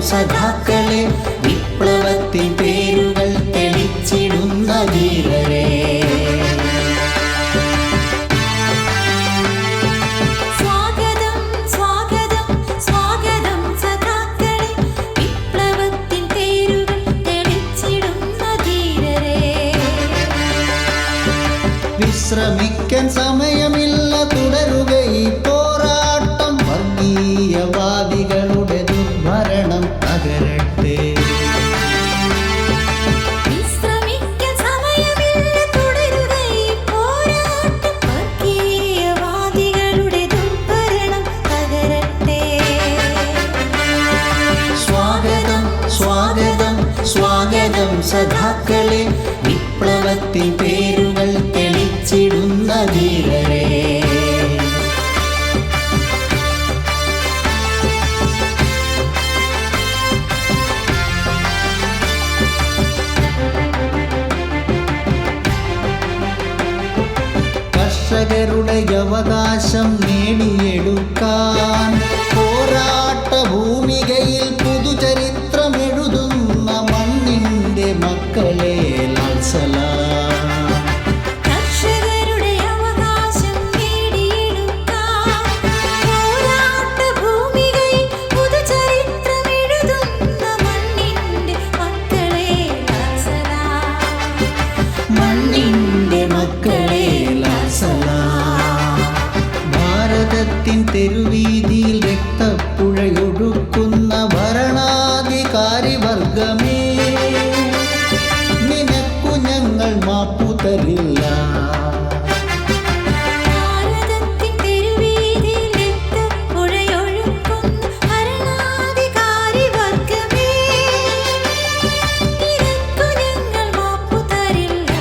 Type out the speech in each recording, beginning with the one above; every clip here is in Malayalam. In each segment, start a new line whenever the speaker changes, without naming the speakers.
സഖാക്കളെ, വിപ്ലവത്തിൻ പേരുകൾ തെളിച്ചിടുന്ന ധീരരെ.
സ്വാഗതം സ്വാഗതം സ്വാഗതം സഖാക്കളെ, വിപ്ലവത്തിൻ പേരുകൾ തെളിച്ചിടുന്ന ധീരരെ.
വിശ്രമിക്കാൻ സമയമില്ല, തുടരുക ഈ പോരാട്ടം. വർഗീയവാദികളുടെ ദുർഭരണം തകരട്ടെ.
വിശ്രമിക്കാൻ സമയമില്ല, തുടരുക ഈ പോരാട്ടം. വർഗീയവാദികളുടെ ദുർഭരണം തകരട്ടെ.
സ്വാഗതം സ്വാഗതം സ്വാഗതം സഖാക്കളെ, വിപ്ലവത്തിൻ പേരുകൾ തെളിച്ചിടുന്ന ധീരരെ. കർഷകരുടെ അവകാശം നേടിയെടുക്കാൻ പോരാട്ട ഭൂമികയിൽ പുതുചരിത്രമെഴുതുന്ന മണ്ണിൻ്റെ മക്കളെ, ലാൽ സലാം.
കർഷകരുടെ അവകാശം നേടിയെടുക്കാൻ പോരാട്ട ഭൂമികയിൽ പുതുചരിത്രമെഴുതുന്ന മണ്ണിന്റെ മക്കളെ, ലാൽ സലാം.
മണ്ണിൻ്റെ മക്കളെ, ലാൽ സലാം. ഭാരതത്തിൻ തെരുവീതിയിൽ രക്തപ്പുഴയൊഴുക്കുന്ന ഭരണാധികാരി വർഗമേ, നിനക്കു ഞങ്ങൾ മാപ്പു തരില്ല.
ഭാരതത്തിൻ തെരുവീതിയിൽ രക്തപ്പുഴയൊഴുക്കുന്ന ഭരണാധികാരി വർഗമേ, നിനക്കു ഞങ്ങൾ മാപ്പു തരില്ല.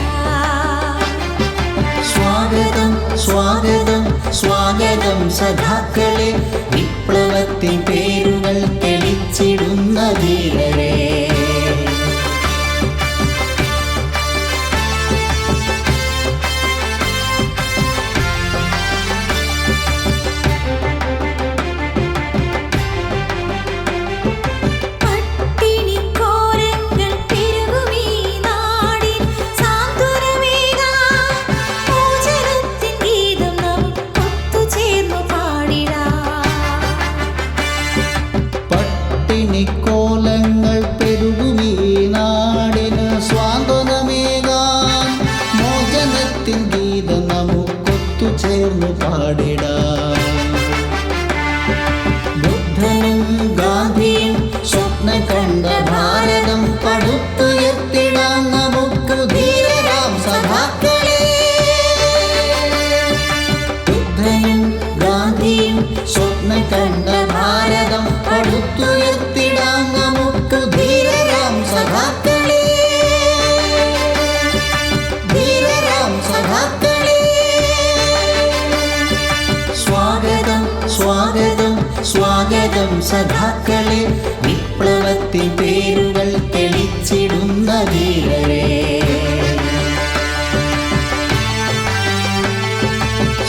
സ്വാഗതം സ്വാഗതം സ്വാഗതം സഖാക്കളെ, വിപ്ലവത്തിൻ പേരുകൾ തെളിച്ചിടുന്ന ധീരരെ.
പട്ടിണിക്കോരങ്ങൾ പെരുകുമീ നാടിൻ സാന്ത്വനമേകാൻ മോചനത്തിൻ ഗീതം നമുക്കൊത്തുചേർന്നു പാടിടാം.
പട്ടിണിക്കോലങ്ങൾ പെരുകുമീ നാടിന് സ്വാന്തനമേകാൻ മോചനത്തിൻ ഗീതം നമുക്കൊത്തുചേർന്നു പാടിടാം. ബുദ്ധനും ഗാന്ധിയും സ്വപ്നം കണ്ട ഭാരതം പടുത്തുയർത്തിടാം നമുക്ക് ധീരരാം സഖാക്കളെ. ബുദ്ധനും ഗാന്ധിയും സ്വപ്നം കണ്ട ഭാരതം പടുത്തുയർത്തിടാം നമുക്ക് ധീരരാം സഖാക്കളെ. ധീരരാം സഖാക്കളെ. സ്വാഗതം സ്വാഗതം സ്വാഗതം സഖാക്കളെ, വിപ്ലവത്തിൻ പേരുകൾ തെളിച്ചിടുന്ന ധീരരെ.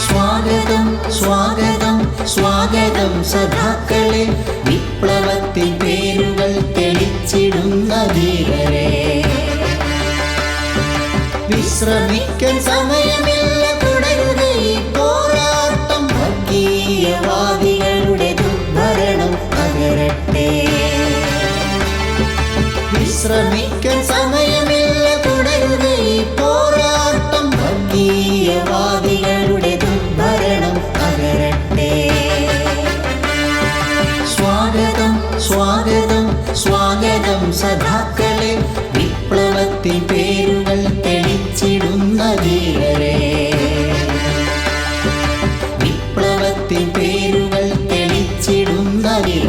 സ്വാഗതം സ്വാഗതം സ്വാഗതം സഖാക്കളെ, വിപ്ലവത്തിൻ പേരുകൾ തെളിച്ചിടുന്ന ധീരരെ. വിശ്രമിക്കാൻ സമയമില്ല, തുടരുക ഈ പോരാട്ടം. വർഗീയവാദികളുടെ ദുർഭരണം തകരട്ടെ. വിശ്രമിക്കാൻ സമയമില്ല, തുടരുക ഈ പോരാട്ടം. വർഗീയവാദികളുടെ ദുർഭരണം തകരട്ടെ. സ്വാഗതം സ്വാഗതം സ്വാഗതം സഖാക്കളെ, വിപ്ലവത്തിൻ പേരുകൾ തെളിച്ചിടുന്ന ധീരരെ. വിപ്ലവത്തിൻ പേരുകൾ തെളിച്ചിടുന്ന ധീരരെ.